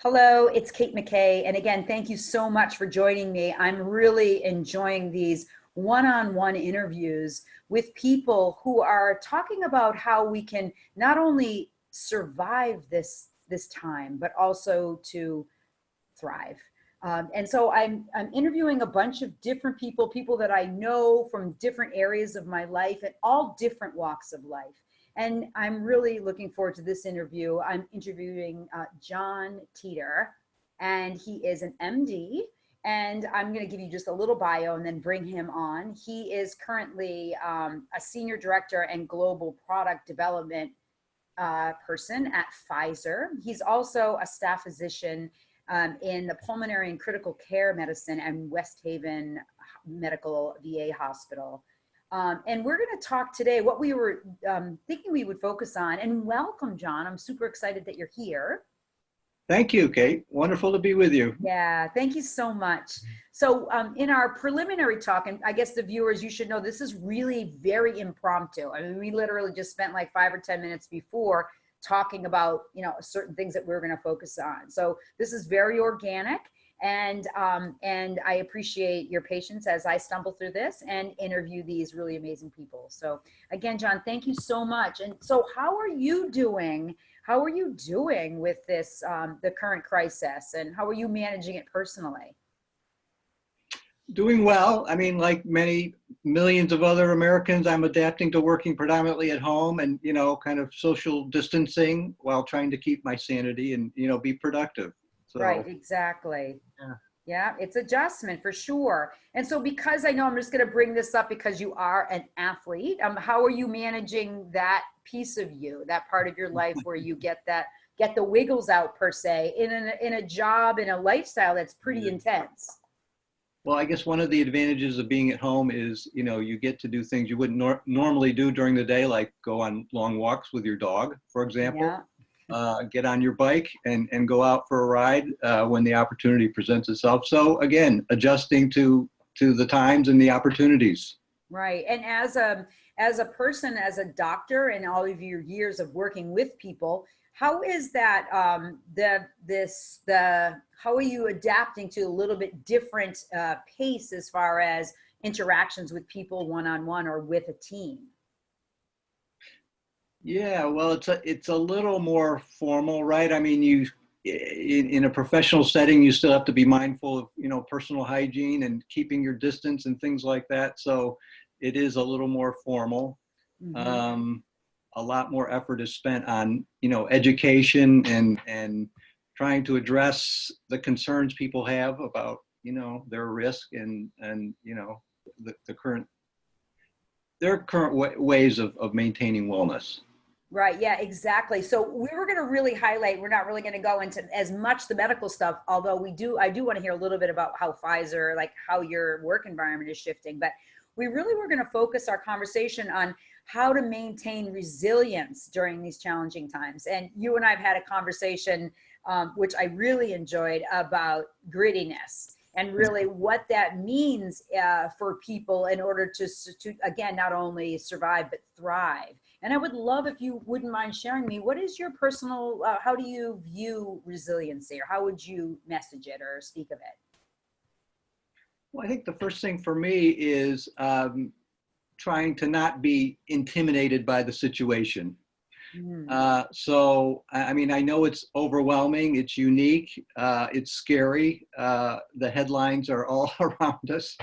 Hello, it's Kate McKay. And again, thank you so much for joining me. I'm really enjoying these one-on-one interviews with people who are talking about how we can not only survive this time, but also to thrive. And so I'm interviewing a bunch of different people that I know from different areas of my life and all different walks of life. And I'm really looking forward to this interview. I'm interviewing John Teeter, and he is an MD. And I'm going to give you just a little bio and then bring him on. He is currently a senior director and global product development person at Pfizer. He's also a staff physician in the pulmonary and critical care medicine and West Haven Medical VA Hospital. And we're going to talk today what we were thinking we would focus on. And welcome, John. I'm super excited that you're here. Thank you, Kate. Wonderful to be with you. Yeah, thank you so much. So in our preliminary talk, and I guess the viewers, you should know this is really very impromptu. I mean, we literally just spent like 5 or 10 minutes before talking about, certain things that we're going to focus on. So this is very organic. And I appreciate your patience as I stumble through this and interview these really amazing people. So again, John, thank you so much. And so how are you doing? How are you doing with this, the current crisis, and how are you managing it personally? Doing well. I mean, like many millions of other Americans, I'm adapting to working predominantly at home and, kind of social distancing while trying to keep my sanity and, be productive. So, Right, exactly. yeah. Yeah, it's adjustment for sure. And so because I know I'm just going to bring this up because you are an athlete, how are you managing that piece of you, that part of your life where you get the wiggles out per se in a job, in a lifestyle that's pretty intense? Well, I guess one of the advantages of being at home is, you get to do things you wouldn't normally do during the day, like go on long walks with your dog, for example. Yeah. Get on your bike and go out for a ride when the opportunity presents itself. So again, adjusting to the times and the opportunities. Right. And as a person, as a doctor, and all of your years of working with people, how is that how are you adapting to a little bit different pace as far as interactions with people one-on-one or with a team? Yeah, well, it's a little more formal, right? I mean, in a professional setting, you still have to be mindful of, personal hygiene and keeping your distance and things like that. So it is a little more formal. Mm-hmm. A lot more effort is spent on, education and trying to address the concerns people have about, their risk and the current ways of maintaining wellness. Right. Yeah, exactly. So we were going to really highlight, we're not really going to go into as much the medical stuff, although I do want to hear a little bit about how Pfizer, like how your work environment is shifting. But we really were going to focus our conversation on how to maintain resilience during these challenging times. And you and I have had a conversation, which I really enjoyed, about grittiness and really what that means for people in order to, again, not only survive, but thrive. And I would love if you wouldn't mind sharing me, what is your personal, how do you view resiliency, or how would you message it or speak of it? Well, I think the first thing for me is trying to not be intimidated by the situation. So, I mean, I know it's overwhelming, it's unique, it's scary. The headlines are all around us.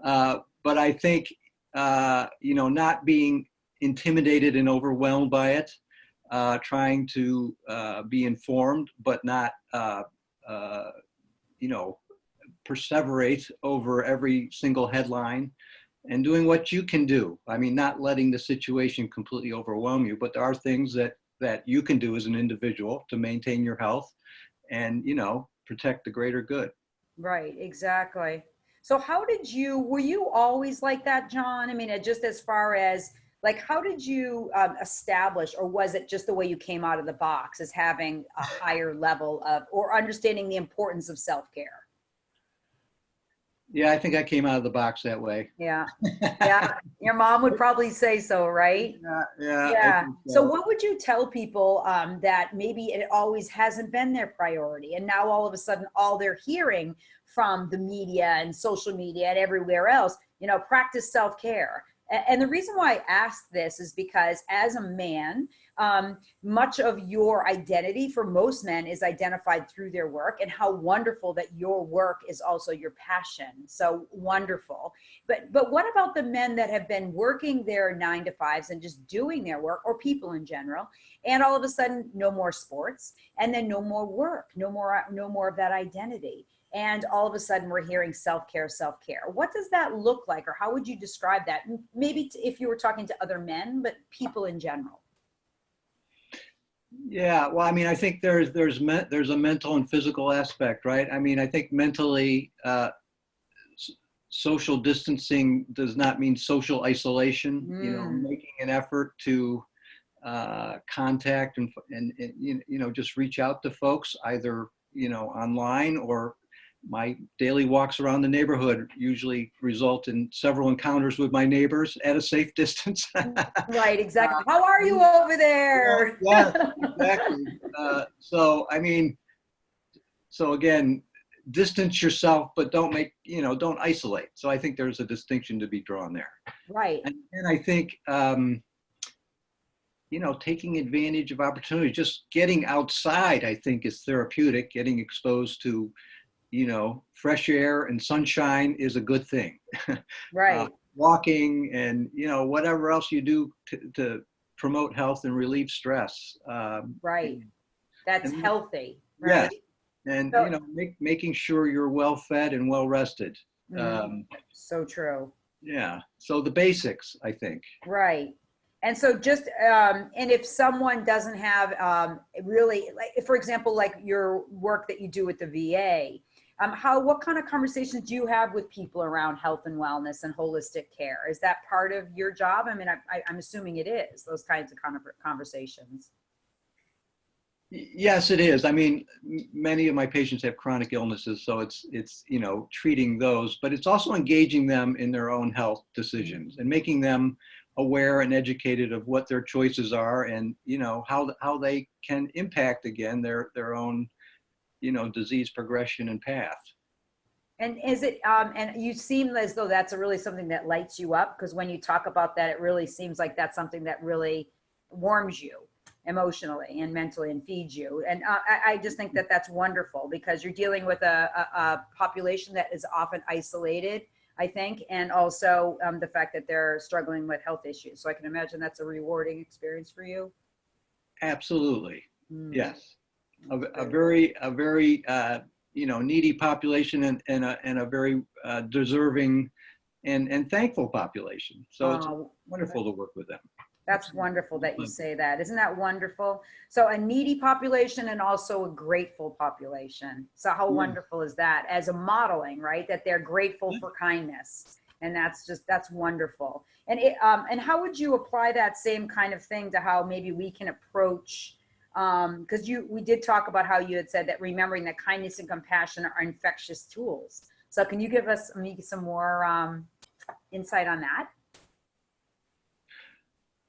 But I think, not being intimidated and overwhelmed by it, trying to be informed, but not, perseverate over every single headline, and doing what you can do. I mean, not letting the situation completely overwhelm you, but there are things that you can do as an individual to maintain your health and, protect the greater good. Right, exactly. So were you always like that, John? I mean, just as far as like, how did you establish, or was it just the way you came out of the box as having a higher level of, or understanding the importance of self-care? Yeah, I think I came out of the box that way. Yeah. Yeah. Your mom would probably say so, right? Yeah, yeah, I Yeah. think So so. what would you tell people that maybe it always hasn't been their priority, and now all of a sudden all they're hearing from the media and social media and everywhere else, practice self-care. And the reason why I asked this is because as a man, much of your identity for most men is identified through their work, and how wonderful that your work is also your passion. So wonderful. But what about the men that have been working their 9 to 5s and just doing their work, or people in general, and all of a sudden no more sports, and then no more work, no more of that identity. And all of a sudden we're hearing self-care, self-care. What does that look like, or how would you describe that? Maybe if you were talking to other men, but people in general. Yeah, well, I mean, I think there's a mental and physical aspect, right? I mean, I think mentally, social distancing does not mean social isolation. Mm, Making an effort to contact and just reach out to folks either online, or my daily walks around the neighborhood usually result in several encounters with my neighbors at a safe distance. right, exactly. How are you over Yeah, there? yes, exactly. So I mean, so again, distance yourself, but don't isolate. So I think there's a distinction to be drawn there. Right. And I think, taking advantage of opportunity, just getting outside, I think is therapeutic. Getting exposed to, fresh air and sunshine is a good thing. uh, Right. Walking and, whatever else you do to promote health and relieve stress. Right. That's And healthy, yes, right? and So, making sure you're well fed and well rested. mm, so true. Yeah, so the basics, I think. Right. And so just, and if someone doesn't have really, like, for example, like your work that you do with the VA, what kind of conversations do you have with people around health and wellness and holistic care? Is that part of your job? I mean, I'm assuming it is, those kinds of conversations. Yes, it is. I mean, many of my patients have chronic illnesses, so it's treating those, but it's also engaging them in their own health decisions and making them aware and educated of what their choices are, and how they can impact again their own disease progression and path. And is it, and you seem as though that's really something that lights you up, because when you talk about that, it really seems like that's something that really warms you emotionally and mentally and feeds you. And I just think that that's wonderful, because you're dealing with a population that is often isolated, I think, and also the fact that they're struggling with health issues. So I can imagine that's a rewarding experience for you. Absolutely, Mm, yes. that's A great. very needy population, and a very deserving and thankful population. So it's Oh, wonderful to work with them. that's Absolutely. wonderful that you say that. Isn't that wonderful? So a needy population and also a grateful population. So how Yeah. wonderful is that as a modeling, right? That they're grateful Yeah. for kindness. And that's wonderful. And how would you apply that same kind of thing to how maybe we can approach, because we did talk about how you had said that remembering that kindness and compassion are infectious tools. So can you give us maybe some more insight on that?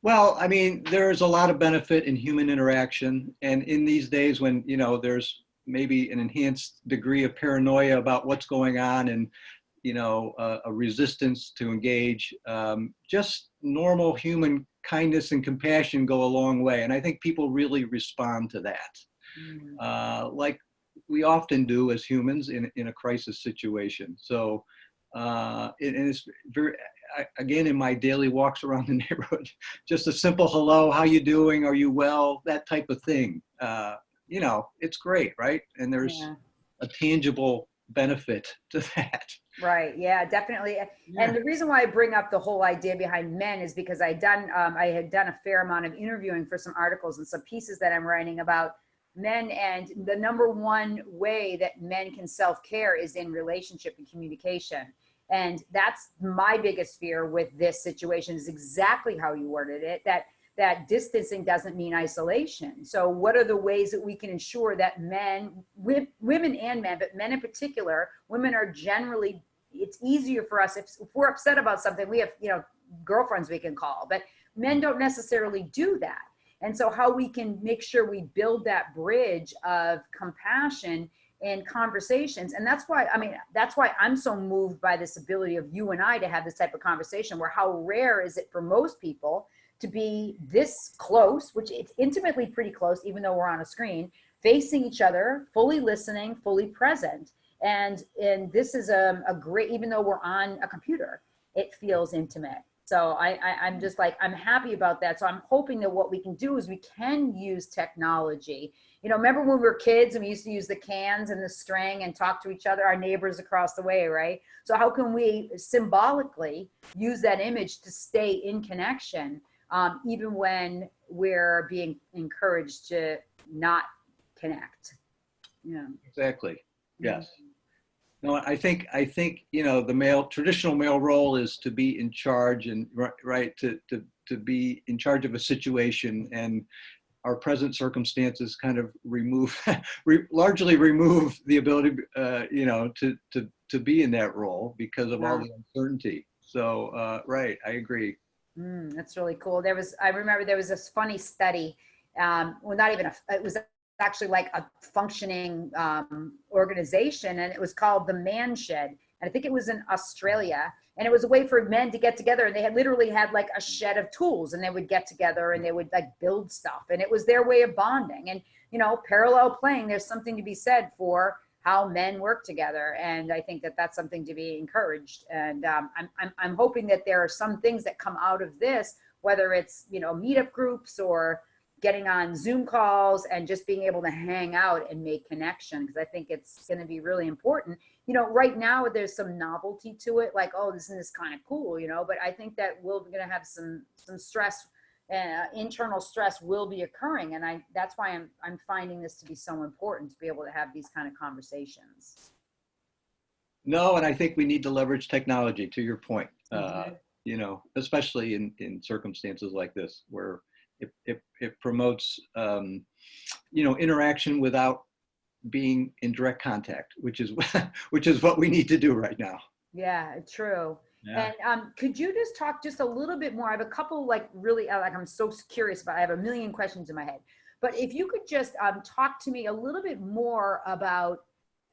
Well, I mean, there's a lot of benefit in human interaction, and in these days when there's maybe an enhanced degree of paranoia about what's going on, and a resistance to engage, just normal human kindness and compassion go a long way, and I think people really respond to that, Mm, like we often do as humans in a crisis situation. So and it's very, again, in my daily walks around the neighborhood, just a simple hello, how you doing, are you well, that type of thing. It's great, right? And there's yeah. a tangible benefit to that. Right. Yeah, definitely. Yeah. And the reason why I bring up the whole idea behind men is because I had done a fair amount of interviewing for some articles and some pieces that I'm writing about men. And the number one way that men can self-care is in relationship and communication. And that's my biggest fear with this situation, is exactly how you worded it, that distancing doesn't mean isolation. So what are the ways that we can ensure that men, women and men, but men in particular, women are generally it's easier for us if we're upset about something, we have, girlfriends we can call, but men don't necessarily do that. And so how we can make sure we build that bridge of compassion and conversations. And that's why I'm so moved by this ability of you and I to have this type of conversation, where how rare is it for most people to be this close, which it's intimately pretty close, even though we're on a screen, facing each other, fully listening, fully present. And this is a great, even though we're on a computer, it feels intimate. So I'm just like, I'm happy about that. So I'm hoping that what we can do is we can use technology. Remember when we were kids and we used to use the cans and the string and talk to each other, our neighbors across the way, right? So how can we symbolically use that image to stay in connection, even when we're being encouraged to not connect? Yeah. Exactly. Yes. No, I think the traditional male role is to be in charge and right to be in charge of a situation, and our present circumstances kind of largely remove the ability to be in that role because of all the uncertainty. So right, I agree. That's really cool. I remember there was this funny study. It was actually like a functioning organization, and it was called the Man Shed. And I think it was in Australia, and it was a way for men to get together, and they had literally had like a shed of tools, and they would get together and they would like build stuff, and it was their way of bonding. And parallel playing, there's something to be said for how men work together, and I think that that's something to be encouraged. And I'm hoping that there are some things that come out of this, whether it's meetup groups or getting on Zoom calls and just being able to hang out and make connection, because I think it's going to be really important. Right now there's some novelty to it, like, oh, this is kind of cool, but I think that we're going to have some stress, internal stress will be occurring, and that's why I'm finding this to be so important, to be able to have these kind of conversations. No, and I think we need to leverage technology, to your point. Especially in circumstances like this, where it promotes interaction without being in direct contact, which is what we need to do right now. Yeah, true. Yeah. And could you just talk just a little bit more? I have a couple I'm so curious about. I have a million questions in my head, but if you could just talk to me a little bit more about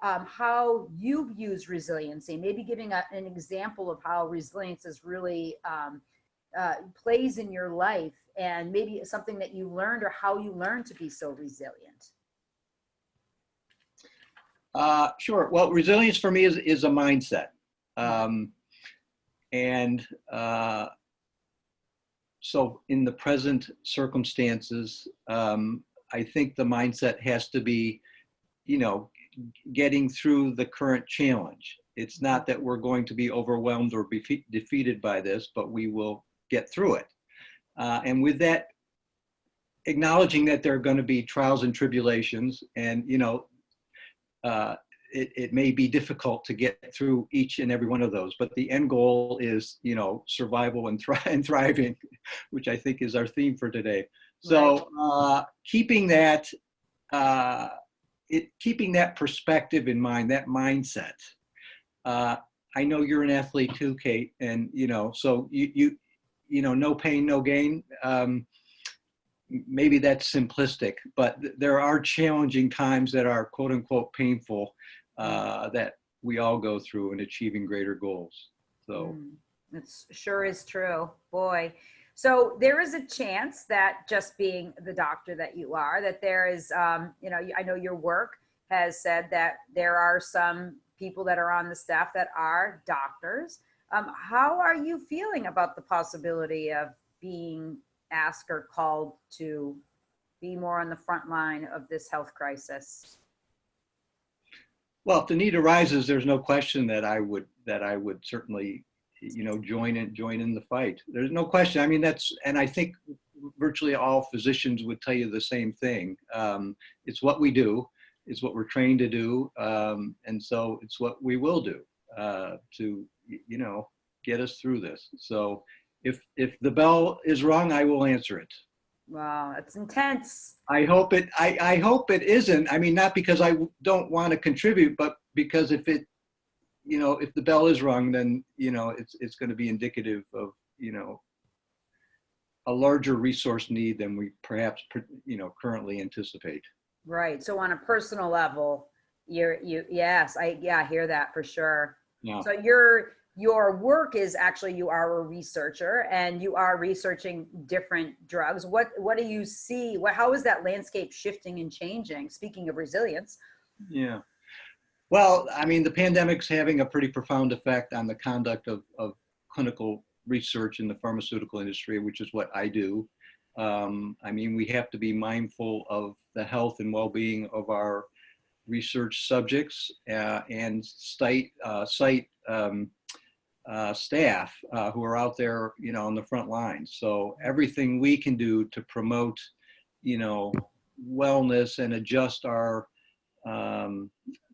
how you've used resiliency, maybe giving an example of how resilience is really plays in your life, and maybe something that you learned or how you learned to be so resilient. Sure. Well, resilience for me is a mindset. So in the present circumstances, I think the mindset has to be, getting through the current challenge. It's not that we're going to be overwhelmed or be defeated by this, but we will get through it. And with that, acknowledging that there are going to be trials and tribulations, and it may be difficult to get through each and every one of those, but the end goal is survival and thriving, which I think is our theme for today. So keeping that perspective in mind, that mindset. I know you're an athlete too, Kate, and so you no pain, no gain. Maybe that's simplistic, but there are challenging times that are quote unquote painful, that we all go through in achieving greater goals. So it sure is true, boy. So there is a chance that, just being the doctor that you are, that there is, I know your work has said that there are some people that are on the staff that are doctors. How are you feeling about the possibility of being asked or called to be more on the front line of this health crisis? Well, if the need arises, there's no question that I would certainly, join in the fight. There's no question. I mean, and I think virtually all physicians would tell you the same thing. It's what we do. It's what we're trained to do. And so it's what we will do to, get us through this. So if the bell is rung, I will answer it. Wow, that's intense. I hope it isn't. I mean, not because I don't want to contribute, but because if it if the bell is rung, then, it's going to be indicative of, a larger resource need than we perhaps, currently anticipate. Right. So on a personal level, yes, I hear that for sure. Yeah. So your work is actually, you are a researcher and you are researching different drugs. What do you see? How is that landscape shifting and changing? Speaking of resilience. Yeah. Well, I mean, the pandemic's having a pretty profound effect on the conduct of clinical research in the pharmaceutical industry, which is what I do. I mean, we have to be mindful of the health and well-being of our research subjects and site staff who are out there, on the front lines. So everything we can do to promote, wellness and adjust our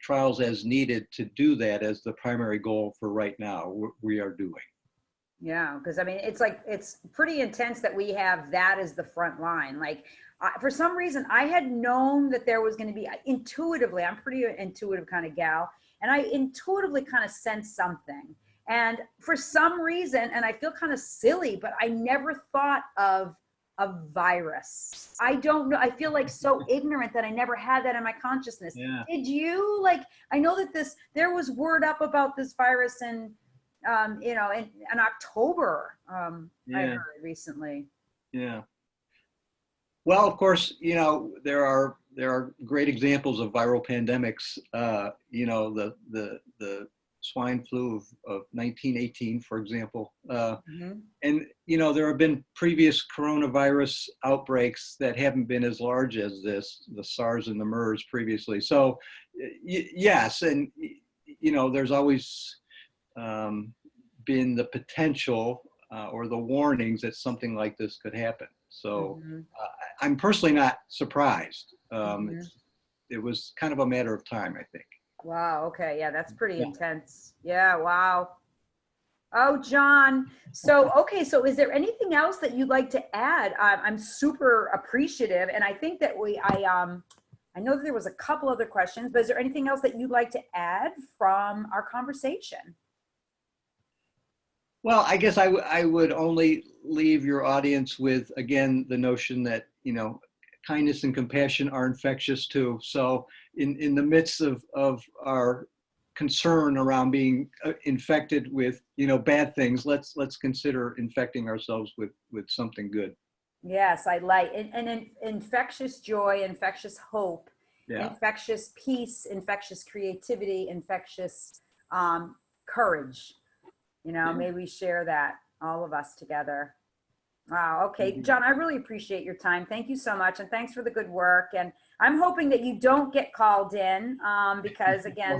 trials as needed to do that as the primary goal for right now, we are doing. Yeah, because I mean, it's pretty intense that we have that as the front line. Like, for some reason, I had known that there was going to be intuitively, I'm pretty intuitive kind of gal, and I intuitively kind of sensed something. And for some reason, and I feel kind of silly, but I never thought of a virus. I don't know. I feel like so ignorant that I never had that in my consciousness. Yeah. Did you? Like, I know that there was word up about this virus and in October, Yeah. I heard recently. Yeah. Well, of course, there are great examples of viral pandemics. The swine flu of 1918, for example. And, there have been previous coronavirus outbreaks that haven't been as large as this, the SARS and the MERS previously. So, yes, and, there's always been the potential or the warnings that something like this could happen. So I'm personally not surprised. It was kind of a matter of time, I think. Wow. Okay. Yeah, that's pretty intense. Yeah. Wow. Oh, John. So, okay. So is there anything else that you'd like to add? I'm super appreciative. And I think that I know that there was a couple other questions, but is there anything else that you'd like to add from our conversation? Well, I guess I would only leave your audience with, again, the notion that, kindness and compassion are infectious too. So in the midst of our concern around being infected with, bad things, let's consider infecting ourselves with something good. Yes, I like and infectious joy, infectious hope, Yeah. infectious peace, infectious creativity, infectious courage. May we share that, all of us together. Wow. Okay, John, I really appreciate your time. Thank you so much, and thanks for the good work. And I'm hoping that you don't get called in because, again,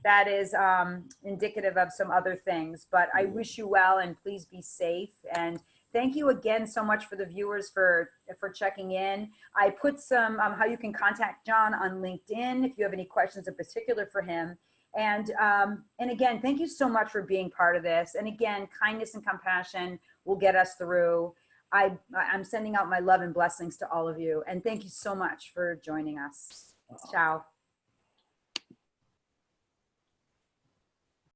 that is indicative of some other things. But I wish you well, and please be safe. And thank you again so much for the viewers for checking in. I put some how you can contact John on LinkedIn if you have any questions in particular for him. And again, thank you so much for being part of this. And again, kindness and compassion will get us through. I'm sending out my love and blessings to all of you. And thank you so much for joining us. Ciao.